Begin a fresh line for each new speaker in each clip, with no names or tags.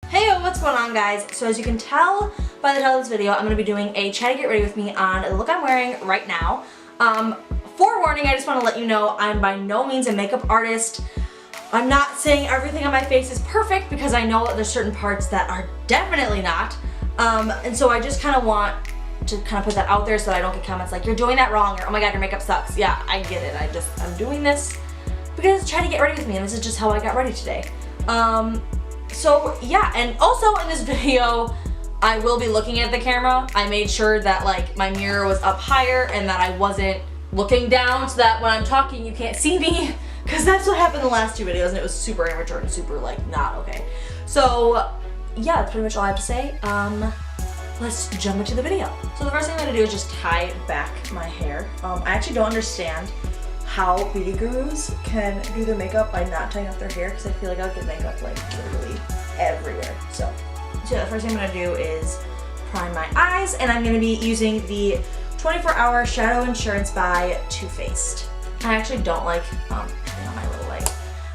Hey, what's going on, guys? So as you can tell by the title of this video, I'm going to be doing a Chatty Get Ready With Me on the look I'm wearing right now. Forewarning, I just want to let you know I'm by no means a makeup artist. I'm not saying everything on my face is perfect because I know that there's certain parts that are definitely not. And so I just kind of want to put that out there so that I don't get comments like, you're doing that wrong, or oh my god, your makeup sucks. Yeah, I get it. I'm doing this because it's Chatty Get Ready With Me, and this is just how I got ready today. So yeah, and also in this video, I will be looking at the camera. I made sure that like my mirror was up higher and that I wasn't looking down so that when I'm talking you can't see me, because that's what happened in the last two videos and it was super amateur and super like not okay. So yeah, that's pretty much all I have to say. Let's jump into the video. So the first thing I'm gonna do is just tie back my hair. I actually don't understand how beauty gurus can do their makeup by not tying up their hair, because I feel like I'll get makeup like literally everywhere. So yeah, the first thing I'm gonna do is prime my eyes, and I'm gonna be using the 24-Hour Shadow Insurance by Too Faced. I actually don't like, on my little leg,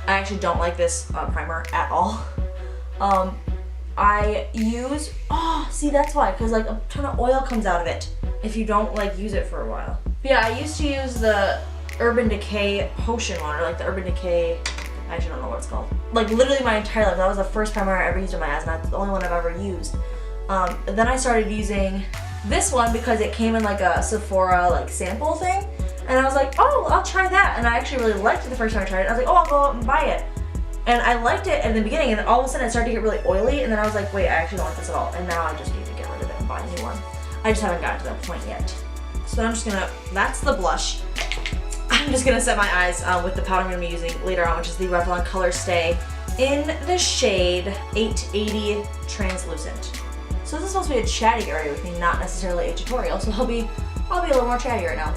I actually don't like this primer at all. I use, see that's why, because like a ton of oil comes out of it if you don't like use it for a while. But yeah, I used to use the Urban Decay Potion one, or like the Urban Decay, I actually don't know what it's called. Like literally my entire life, that was the first primer I ever used on my eyes, and that's the only one I've ever used. Then I started using this one because it came in like a Sephora like sample thing, and I was like, oh, I'll try that, and I actually really liked it the first time I tried it. I was like, oh, I'll go out and buy it. And I liked it in the beginning, and then all of a sudden it started to get really oily, and then I was like, wait, I actually don't like this at all, and now I just need to get rid of it and buy a new one. I just haven't gotten to that point yet. So I'm just gonna, that's the blush. I'm just gonna set my eyes with the powder I'm gonna be using later on, which is the Revlon Color Stay in the shade 880 Translucent. So this is supposed to be a chatty get ready with me, not necessarily a tutorial, so I'll be a little more chatty right now.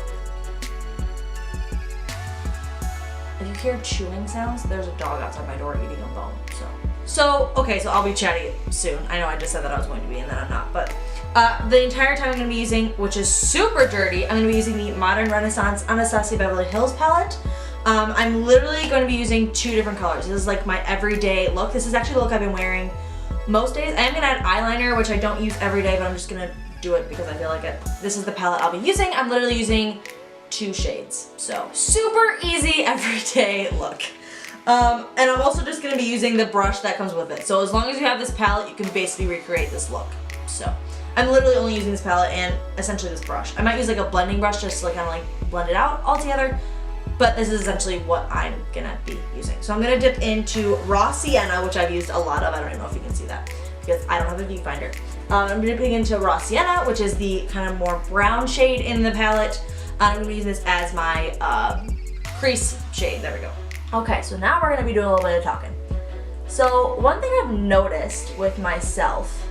If you hear chewing sounds, there's a dog outside my door eating a bone, so okay, so I'll be chatty soon. I know I just said that I was going to be, and then I'm not, but the entire time I'm going to be using, which is super dirty, I'm going to be using the Modern Renaissance Anastasia Beverly Hills palette. I'm literally going to be using two different colors. This is like my everyday look. This is actually the look I've been wearing most days. I am going to add eyeliner, which I don't use every day, but I'm just going to do it because I feel like this is the palette I'll be using. I'm literally using two shades, so super easy everyday look. And I'm also just going to be using the brush that comes with it. So as long as you have this palette, you can basically recreate this look. So I'm literally only using this palette and essentially this brush. I might use like a blending brush just to like kind of like blend it out all together, but this is essentially what I'm gonna be using. So I'm gonna dip into Raw Sienna, which I've used a lot of. I don't even know if you can see that because I don't have a viewfinder. I'm dipping into Raw Sienna, which is the kind of more brown shade in the palette. I'm gonna be using this as my crease shade. There we go. Okay, so now we're gonna be doing a little bit of talking. So one thing I've noticed with myself,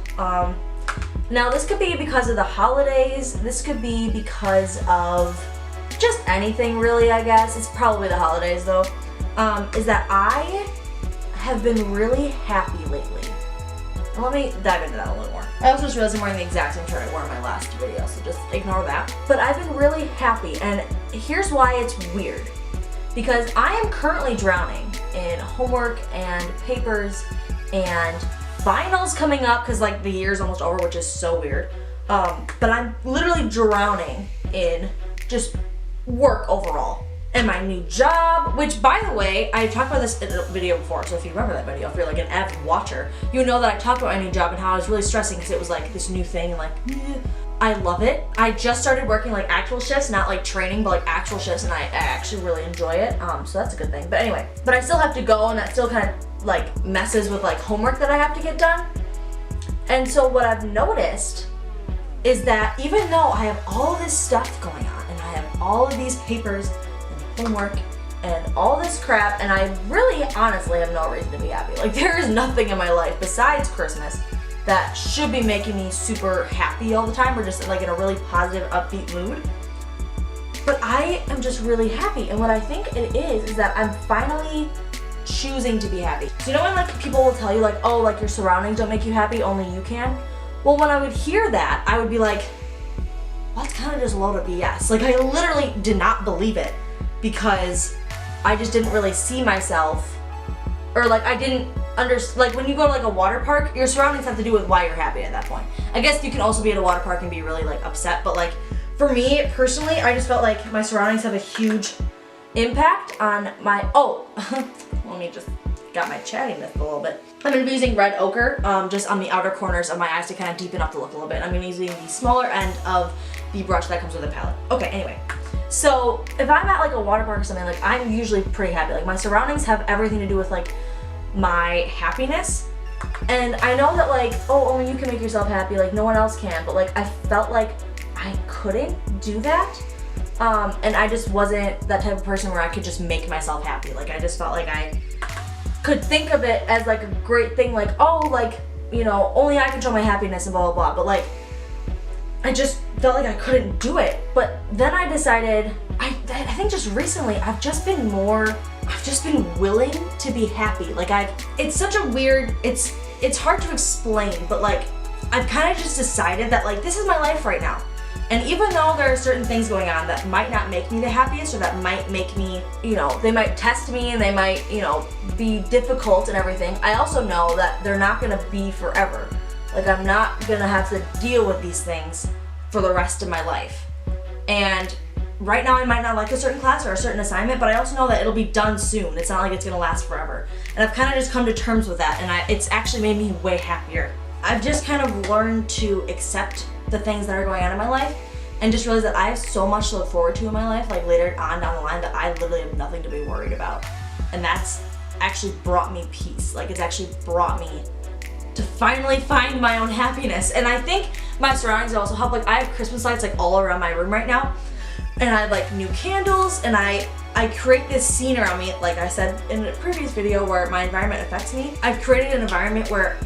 now this could be because of the holidays, this could be because of just anything really, I guess. It's probably the holidays though, is that I have been really happy lately. And let me dive into that a little more. I also just realized I'm wearing the exact same shirt I wore in my last video, so just ignore that. But I've been really happy, and here's why it's weird. Because I am currently drowning in homework and papers and finals coming up, because like the year's almost over, which is so weird. But I'm literally drowning in just work overall. And my new job, which by the way, I talked about this in a video before, so if you remember that video, if you're like an avid watcher, you know that I talked about my new job and how I was really stressing because it was like this new thing and like, I love it. I just started working like actual shifts, not like training, but like actual shifts, and I actually really enjoy it, so that's a good thing. But anyway, but I still have to go, and that still kind of like messes with like homework that I have to get done. And so what I've noticed is that even though I have all this stuff going on, and I have all of these papers and homework and all this crap, and I really honestly have no reason to be happy. Like there is nothing in my life besides Christmas that should be making me super happy all the time, or just like in a really positive, upbeat mood. But I am just really happy, and what I think it is that I'm finally choosing to be happy. So you know when like people will tell you like, oh, like your surroundings don't make you happy, only you can? Well, when I would hear that, I would be like, well, that's kind of just a load of BS. Like I literally did not believe it because I just didn't really see myself, or like I didn't like when you go to like a water park, your surroundings have to do with why you're happy at that point. I guess you can also be at a water park and be really like upset, but like for me personally, I just felt like my surroundings have a huge impact on my, let me just, got my chattiness a little bit. I'm going to be using red ochre just on the outer corners of my eyes to kind of deepen up the look a little bit. I'm going to be using the smaller end of the brush that comes with the palette. Okay, anyway. So if I'm at like a water park or something, like I'm usually pretty happy. Like my surroundings have everything to do with like my happiness. And I know that like, oh, only you can make yourself happy, like no one else can. But like I felt like I couldn't do that. And I just wasn't that type of person where I could just make myself happy. Like I just felt like I could think of it as like a great thing, like, oh, like, you know, only I control my happiness and blah, blah, blah. But like, I just felt like I couldn't do it. But then I decided, I think just recently, I've just been willing to be happy. Like it's such a weird, it's hard to explain, but like, I've kind of just decided that like, this is my life right now. And even though there are certain things going on that might not make me the happiest or that might make me, you know, they might test me and they might, you know, be difficult and everything, I also know that they're not gonna be forever. Like I'm not gonna have to deal with these things for the rest of my life. And right now I might not like a certain class or a certain assignment, but I also know that it'll be done soon. It's not like it's gonna last forever. And I've kind of just come to terms with that, and it's actually made me way happier. I've just kind of learned to accept the things that are going on in my life and just realize that I have so much to look forward to in my life, like later on down the line, that I literally have nothing to be worried about. And that's actually brought me peace. Like it's actually brought me to finally find my own happiness. And I think my surroundings also help. Like I have Christmas lights like all around my room right now, and I have like new candles, and I create this scene around me, like I said in a previous video, where my environment affects me. I've created an environment where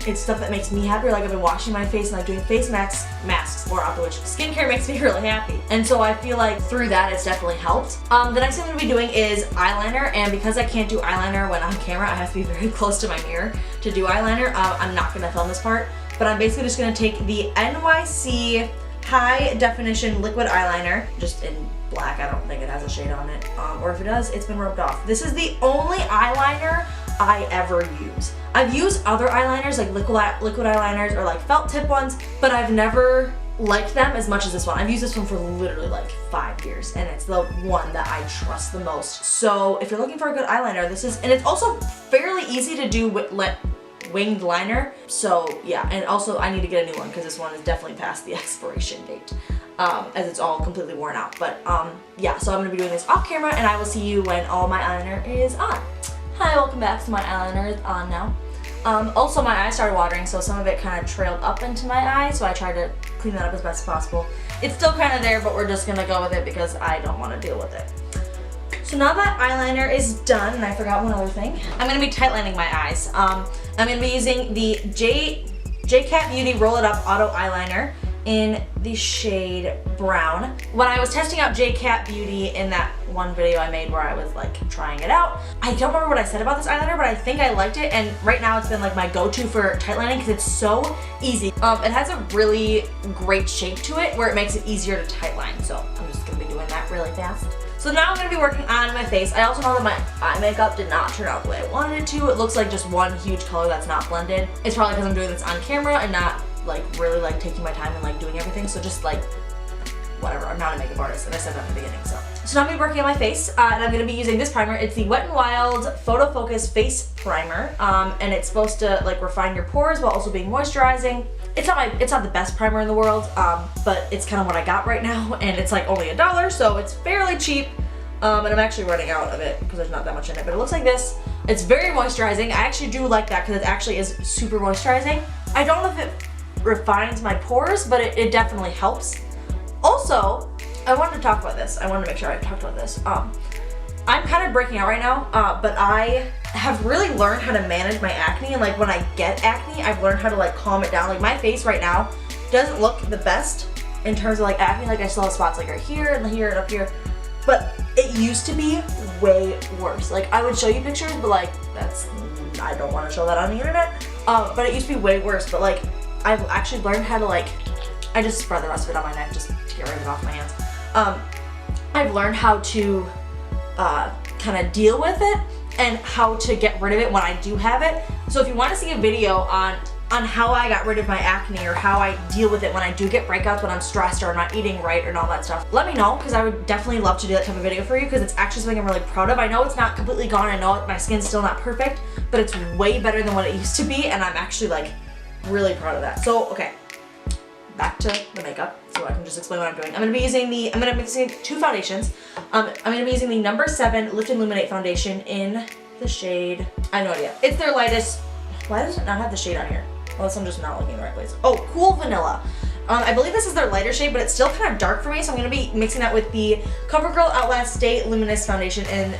it's stuff that makes me happier. Like I've been washing my face and like doing face masks more often, which skincare makes me really happy. And so I feel like through that it's definitely helped. The next thing I'm gonna be doing is eyeliner, and because I can't do eyeliner when on camera, I have to be very close to my mirror to do eyeliner. I'm not gonna film this part, but I'm basically just gonna take the NYC High Definition Liquid Eyeliner, just in black. I don't think it has a shade on it, or if it does, it's been rubbed off. This is the only eyeliner I ever use. I've used other eyeliners like liquid eyeliners or like felt tip ones, but I've never liked them as much as this one. I've used this one for literally like 5 years, and it's the one that I trust the most. So if you're looking for a good eyeliner, this is, and it's also fairly easy to do with winged liner. So yeah, and also I need to get a new one because this one is definitely past the expiration date, as it's all completely worn out. But yeah, so I'm gonna be doing this off camera, and I will see you when all my eyeliner is on. Hi, welcome back. So my eyeliner is on now. Also my eye started watering, so some of it kind of trailed up into my eye, so I tried to clean that up as best as possible. It's still kind of there, but we're just gonna go with it because I don't want to deal with it. So now that eyeliner is done, and I forgot one other thing, I'm gonna be tightlining my eyes. I'm gonna be using the Kat Beauty Roll It Up Auto Eyeliner in the shade brown. When I was testing out Kat Beauty in that one video I made where I was like trying it out, I don't remember what I said about this eyeliner, but I think I liked it, and right now it's been like my go-to for tightlining because it's so easy. It has a really great shape to it where it makes it easier to tightline, so I'm just gonna be doing that really fast. So now I'm gonna be working on my face. I also know that my eye makeup did not turn out the way I wanted it to. It looks like just one huge color that's not blended. It's probably because I'm doing this on camera and not like really like taking my time and like doing everything, so just like whatever. I'm not a makeup artist, and I said that in the beginning. So now I'm gonna be working on my face, and I'm gonna be using this primer. It's the Wet n Wild Photo Focus Face Primer, and it's supposed to like refine your pores while also being moisturizing. It's not the best primer in the world, but it's kind of what I got right now, and it's like only $1, so it's fairly cheap. And I'm actually running out of it because there's not that much in it, but it looks like this. It's very moisturizing. I actually do like that because it actually is super moisturizing. I don't know if it refines my pores, but it definitely helps. Also, I wanted to talk about this. I wanted to make sure I talked about this. I'm kind of breaking out right now, but I have really learned how to manage my acne, and like when I get acne, I've learned how to like calm it down. Like my face right now doesn't look the best in terms of like acne. Like I still have spots like right here and here and up here, but it used to be way worse. Like I would show you pictures, but like I don't want to show that on the internet. But it used to be way worse. But like I've actually learned how to like, I just spread the rest of it on my neck just to get rid of it off my hands. I've learned how to kind of deal with it, and how to get rid of it when I do have it. So if you want to see a video on how I got rid of my acne or how I deal with it when I do get breakouts, when I'm stressed or I'm not eating right and all that stuff, let me know, because I would definitely love to do that type of video for you, because it's actually something I'm really proud of. I know it's not completely gone, I know my skin's still not perfect, but it's way better than what it used to be, and I'm actually like really proud of that. So okay, back to the makeup so I can just explain what I'm doing. I'm gonna be using two foundations. I'm gonna be using the number 7 Lift and Illuminate foundation in the shade, I have no idea. It's their lightest. Why does it not have the shade on here? Unless I'm just not looking in the right place. Oh, Cool Vanilla. I believe this is their lighter shade, but it's still kind of dark for me, so I'm going to be mixing that with the CoverGirl Outlast Stay Luminous Foundation in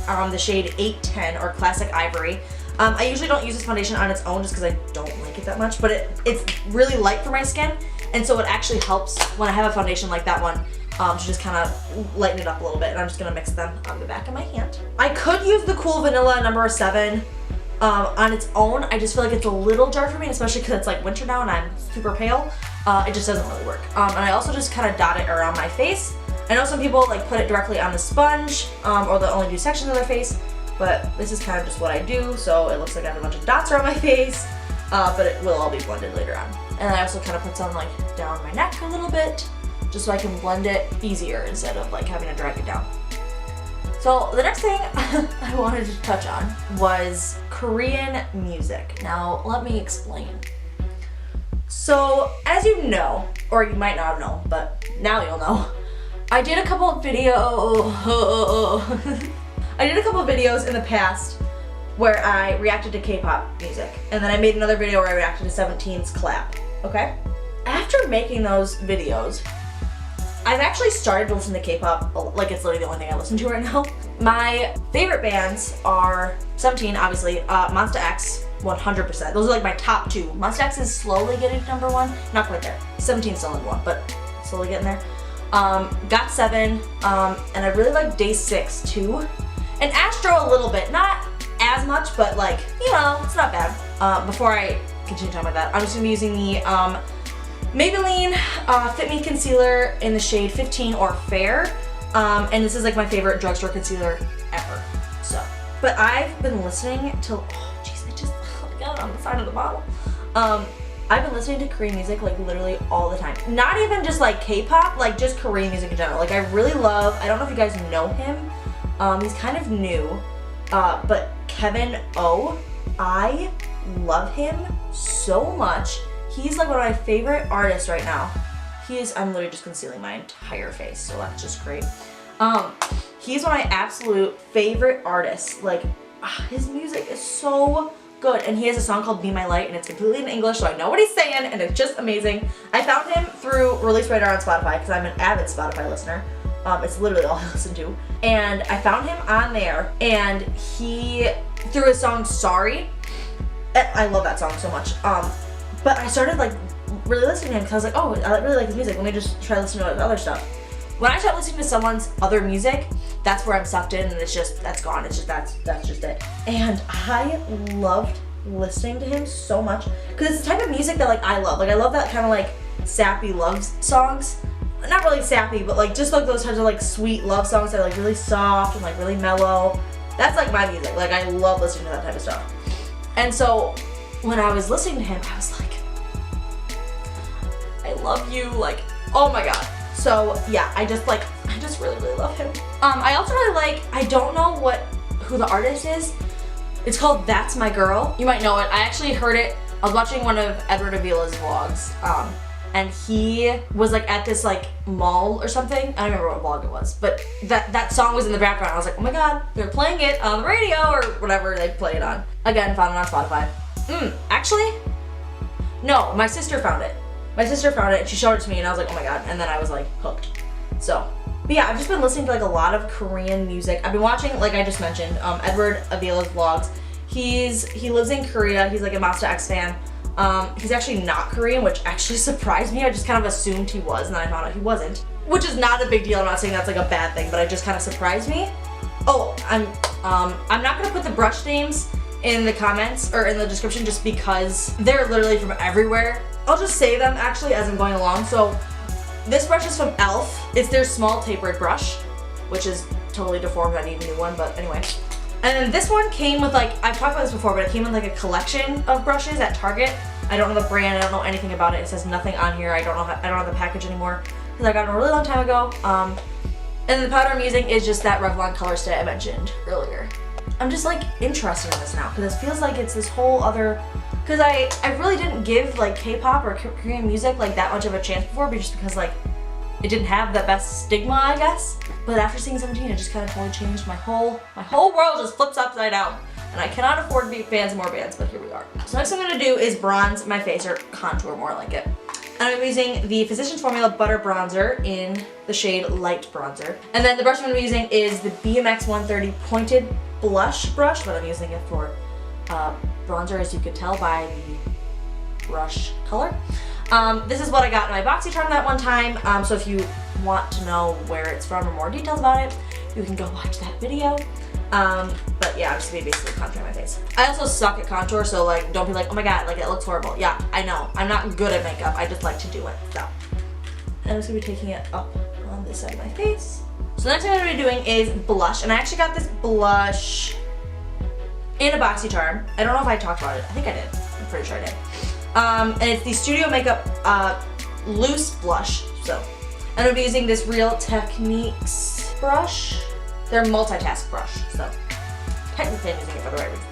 the shade 810 or Classic Ivory. I usually don't use this foundation on its own just because I don't like it that much, but it's really light for my skin, and so it actually helps when I have a foundation like that one to just kind of lighten it up a little bit, and I'm just going to mix them on the back of my hand. I could use the Cool Vanilla number 7 on its own. I just feel like it's a little dark for me, especially because it's like winter now and I'm super pale. It just doesn't really work. And I also just kind of dot it around my face. I know some people like put it directly on the sponge, or they'll only do sections of their face, but this is kind of just what I do, so it looks like I have a bunch of dots around my face, but it will all be blended later on. And I also kind of put some like down my neck a little bit, just so I can blend it easier instead of like having to drag it down. So the next thing I wanted to touch on was Korean music. Now let me explain. So as you know, or you might not know, but now you'll know, I did a couple of videos in the past where I reacted to K-pop music, and then I made another video where I reacted to 17's Clap, okay? After making those videos, I've actually started to listen to K-pop, like it's literally the only thing I listen to right now. My favorite bands are 17, obviously, Monsta X, 100%. Those are like my top 2. Monsta X is slowly getting to number 1, not quite there. 17 still number 1, but slowly getting there. GOT7, and I really like Day 6 too. And Astro a little bit, not as much, but like, you know, it's not bad. Before I continue talking about that, I'm just gonna be using the Maybelline Fit Me Concealer in the shade 15 or Fair, and this is like my favorite drugstore concealer ever. So, but I've been listening to, oh jeez, I just got it on the side of the bottle. I've been listening to Korean music like literally all the time. Not even just like K-pop, like just Korean music in general. Like I really love, I don't know if you guys know him, he's kind of new, but Kevin O, I love him so much. He's like one of my favorite artists right now. I'm literally just concealing my entire face, so that's just great. He's one of my absolute favorite artists. Like, his music is so good, and he has a song called Be My Light, and it's completely in English, so I know what he's saying, and it's just amazing. I found him through Release Radar on Spotify, because I'm an avid Spotify listener. It's literally all I listen to. And I found him on there, and he, through his song Sorry, I love that song so much. But I started like really listening to him because I was like, oh, I really like his music. Let me just try listening to other stuff. When I start listening to someone's other music, that's where I'm sucked in, and it's just, that's gone. It's just, that's just it. And I loved listening to him so much because it's the type of music that like I love. Like I love that kind of like sappy love songs. Not really sappy, but like just like those types of like sweet love songs that are like really soft and like really mellow. That's like my music. Like I love listening to that type of stuff. And so when I was listening to him, I was like, I love you, like, oh my god. So yeah, I just really, really love him. I also really like, I don't know who the artist is. It's called That's My Girl. You might know it. I actually heard it, I was watching one of Edward Avila's vlogs, and he was like at this like mall or something. I don't remember what vlog it was, but that song was in the background. I was like, oh my god, they're playing it on the radio or whatever they play it on. Again, found it on Spotify. Actually, no, my sister found it. My sister found it and she showed it to me and I was like, oh my god, and then I was like hooked. So, but yeah, I've just been listening to like a lot of Korean music. I've been watching, like I just mentioned, Edward Avila's vlogs. He lives in Korea. He's like a Monsta X fan. He's actually not Korean, which actually surprised me. I just kind of assumed he was, and then I found out he wasn't. Which is not a big deal. I'm not saying that's like a bad thing, but it just kind of surprised me. Oh, I'm not gonna put the brush names in the comments or in the description just because they're literally from everywhere. I'll just say them actually as I'm going along. So this brush is from e.l.f. It's their small tapered brush, which is totally deformed. I need a new one, but anyway. And then this one came with like, I've talked about this before, but it came with like a collection of brushes at Target. I don't know the brand, I don't know anything about it. It says nothing on here. I don't have the package anymore because I got it a really long time ago. And the powder I'm using is just that Revlon color stay I mentioned earlier. I'm just like interested in this now because it feels like it's this whole other, because I really didn't give like K-pop or Korean music like that much of a chance before, but just because like it didn't have the best stigma, I guess. But after seeing 17, it just kind of totally changed my whole world just flips upside down. And I cannot afford to be fans of more bands, but here we are. So next I'm gonna do is bronze my face, or contour more like it. And I'm using the Physicians Formula Butter Bronzer in the shade Light Bronzer. And then the brush I'm gonna be using is the BMX 130 Pointed Blush brush, but I'm using it for bronzer, as you could tell by the brush color. This is what I got in my BoxyCharm that one time, so if you want to know where it's from or more details about it, you can go watch that video. But yeah, I'm just gonna be basically contouring my face. I also suck at contour, so like, don't be like, oh my god, like it looks horrible. Yeah, I know, I'm not good at makeup, I just like to do it, so. And I'm just gonna be taking it up on this side of my face. So the next thing I'm gonna be doing is blush, and I actually got this blush in a BoxyCharm. I don't know if I talked about it, I think I did, I'm pretty sure I did. And it's the Studio Makeup Loose Blush, so. I'm gonna be using this Real Techniques brush. They're a multitask brush, so technically I'm using it for the right reason.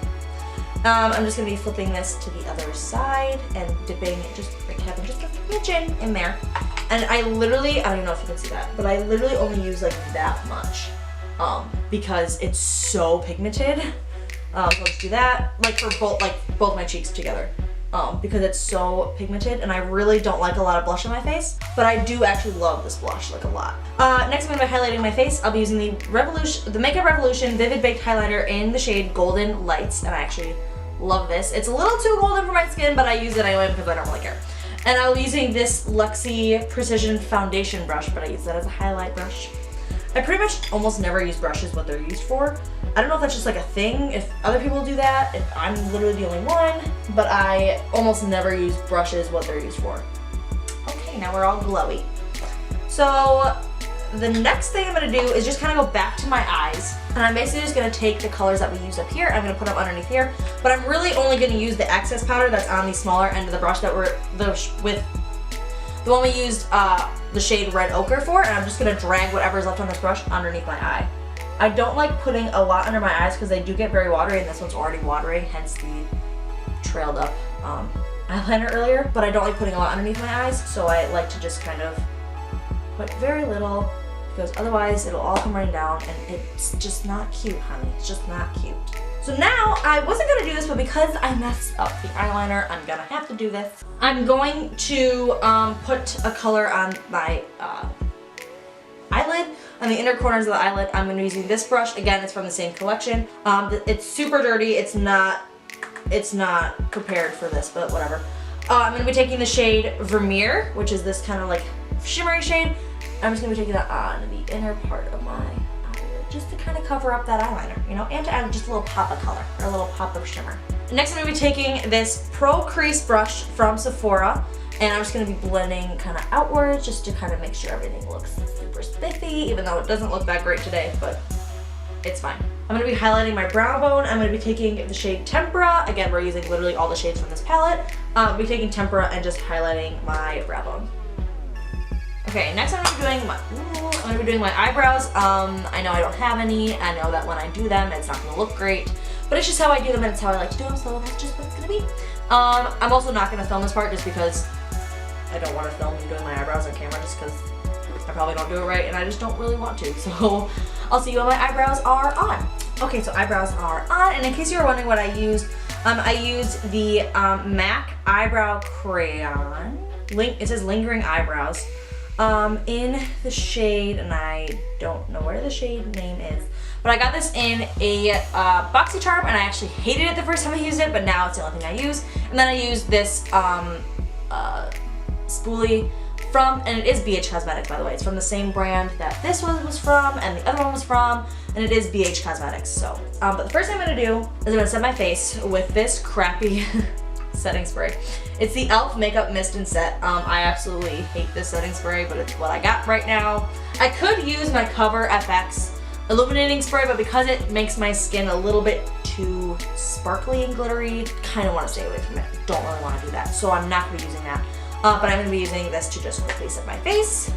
I'm just gonna be flipping this to the other side and dipping just like having just a smidgen in there. And I literally, I don't even know if you can see that, but I literally only use like that much because it's so pigmented. So let's do that, like for both my cheeks together. Because it's so pigmented and I really don't like a lot of blush on my face, but I do actually love this blush like a lot. Next I'm going to be highlighting my face. I'll be using the Makeup Revolution Vivid Baked Highlighter in the shade Golden Lights, and I actually love this. It's a little too golden for my skin, but I use it anyway because I don't really care. And I'll be using this Luxie Precision Foundation brush, but I use that as a highlight brush. I pretty much almost never use brushes what they're used for. I don't know if that's just like a thing, if other people do that, if I'm literally the only one, but I almost never use brushes what they're used for. Okay, now we're all glowy. So the next thing I'm gonna do is just kind of go back to my eyes, and I'm basically just gonna take the colors that we used up here, I'm gonna put them underneath here, but I'm really only gonna use the excess powder that's on the smaller end of the brush that with the one we used the shade Red Ochre for, and I'm just gonna drag whatever's left on this brush underneath my eye. I don't like putting a lot under my eyes because they do get very watery, and this one's already watery, hence the trailed up eyeliner earlier, but I don't like putting a lot underneath my eyes, so I like to just kind of put very little, because otherwise it'll all come running down, and it's just not cute, honey. It's just not cute. So now, I wasn't gonna do this, but because I messed up the eyeliner, I'm gonna have to do this. I'm going to put a color on my eyelid, on the inner corners of the eyelid. I'm gonna be using this brush. Again, it's from the same collection. It's super dirty. It's not prepared for this, but whatever. I'm gonna be taking the shade Vermeer, which is this kind of like shimmery shade. I'm just gonna be taking that on the inner part of my eyelid, just to kind of cover up that eyeliner, you know, and to add just a little pop of color, or a little pop of shimmer. Next, I'm gonna be taking this Pro Crease brush from Sephora, and I'm just gonna be blending kind of outwards, just to kind of make sure everything looks super spiffy, even though it doesn't look that great today, but it's fine. I'm gonna be highlighting my brow bone. I'm gonna be taking the shade Tempera. Again, we're using literally all the shades from this palette. I'll be taking Tempera and just highlighting my brow bone. Okay, next I'm gonna be doing my eyebrows. I know I don't have any. I know that when I do them, it's not gonna look great, but it's just how I do them and it's how I like to do them, so that's just what it's gonna be. I'm also not gonna film this part just because I don't want to film me doing my eyebrows on camera, just because I probably don't do it right and I just don't really want to. So I'll see you when my eyebrows are on. Okay, so eyebrows are on, and in case you were wondering what I used the MAC Eyebrow Crayon. It says Lingering Eyebrows. In the shade, and I don't know where the shade name is, but I got this in a BoxyCharm, and I actually hated it the first time I used it, but now it's the only thing I use. And then I used this spoolie from, and it is BH Cosmetics, by the way. It's from the same brand that this one was from, and the other one was from, and it is BH Cosmetics. So, but the first thing I'm gonna do is I'm gonna set my face with this crappy setting spray. It's the e.l.f. Makeup Mist and Set. I absolutely hate this setting spray, but it's what I got right now. I could use my Cover FX illuminating spray, but because it makes my skin a little bit too sparkly and glittery, kind of want to stay away from it. Don't really want to do that, so I'm not going to be using that. But I'm going to be using this to just quickly set my face.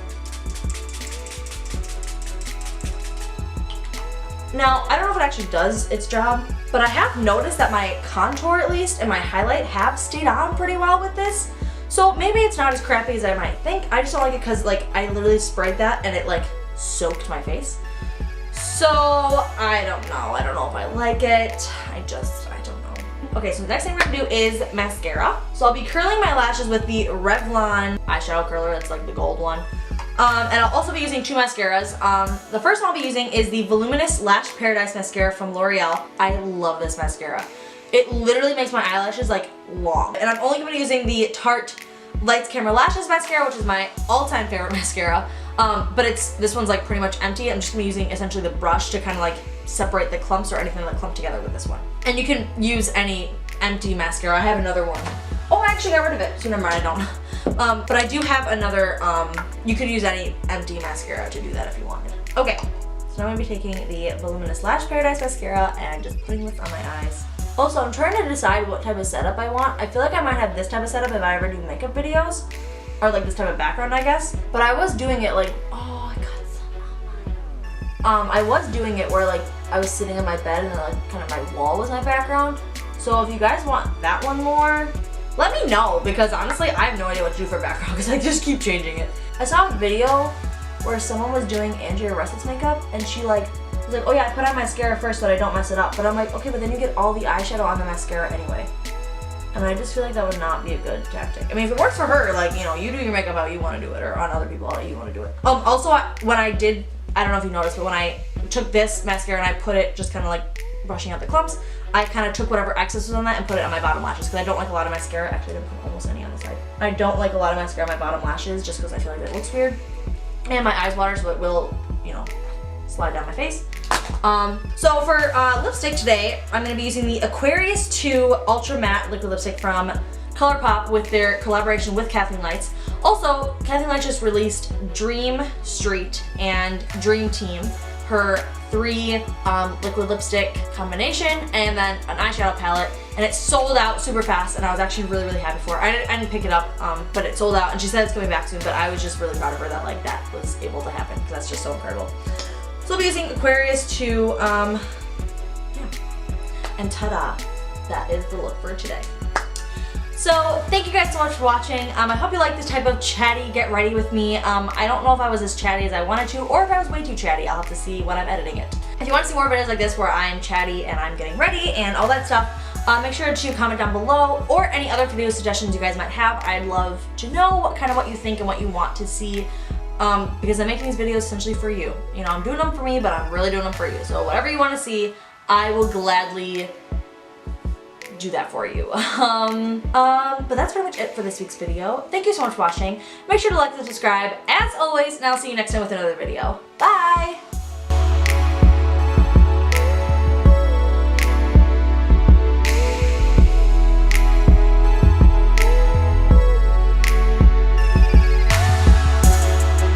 Now, I don't know if it actually does its job, but I have noticed that my contour at least and my highlight have stayed on pretty well with this. So maybe it's not as crappy as I might think. I just don't like it because like I literally sprayed that and it like soaked my face. So I don't know. I don't know if I like it. I don't know. Okay, so the next thing we're gonna do is mascara. So I'll be curling my lashes with the Revlon eyeshadow curler. It's like the gold one. And I'll also be using two mascaras. The first one I'll be using is the Voluminous Lash Paradise Mascara from L'Oreal. I love this mascara. It literally makes my eyelashes like long. And I'm only going to be using the Tarte Lights Camera Lashes Mascara, which is my all-time favorite mascara. But this one's like pretty much empty. I'm just going to be using essentially the brush to kind of like separate the clumps or anything that clump together with this one. And you can use any empty mascara. I have another one. Oh, I actually got rid of it, so never mind, I don't. But I do have another, you could use any empty mascara to do that if you wanted. Okay, so now I'm going to be taking the Voluminous Lash Paradise Mascara and just putting this on my eyes. Also, I'm trying to decide what type of setup I want. I feel like I might have this type of setup if I ever do makeup videos. Or like this type of background, I guess. But I was doing it like, oh, I got some on my... I was doing it where like I was sitting on my bed and then like kind of my wall was my background. So if you guys want that one more, let me know, because honestly, I have no idea what to do for background because I just keep changing it. I saw a video where someone was doing Andrea Russett's makeup and she was like, oh yeah, I put on mascara first so that I don't mess it up. But I'm like, okay, but then you get all the eyeshadow on the mascara anyway. And I just feel like that would not be a good tactic. I mean, if it works for her, like, you know, you do your makeup how you want to do it, or on other people how you want to do it. Also, when I did, I don't know if you noticed, but when I took this mascara and I put it just kind of like brushing out the clumps, I kind of took whatever excess was on that and put it on my bottom lashes because I don't like a lot of mascara. Actually, I didn't put almost any on the side. I don't like a lot of mascara on my bottom lashes just because I feel like it looks weird. And my eyes water, so it will, you know, slide down my face. So for lipstick today, I'm going to be using the Aquarius 2 Ultra Matte Liquid Lipstick from ColourPop with their collaboration with Kathleen Lights. Also, Kathleen Lights just released Dream Street and Dream Team, her 3 liquid lipstick combination, and then an eyeshadow palette, and it sold out super fast, and I was actually really, really happy for it. I didn't pick it up, but it sold out, and she said it's coming back soon, but I was just really proud of her that like that was able to happen, because that's just so incredible. So I'll be using Aquarius 2, yeah, and ta-da, that is the look for today. So thank you guys so much for watching. I hope you like this type of chatty get ready with me. I don't know if I was as chatty as I wanted to, or if I was way too chatty. I'll have to see when I'm editing it. If you want to see more videos like this where I'm chatty and I'm getting ready and all that stuff, make sure to comment down below, or any other video suggestions you guys might have. I'd love to know what you think and what you want to see, because I'm making these videos essentially for you. You know, I'm doing them for me, but I'm really doing them for you. So whatever you want to see, I will gladly do that for you. But that's pretty much it for this week's video. Thank you so much for watching. Make sure to like and subscribe as always, and I'll see you next time with another video. Bye!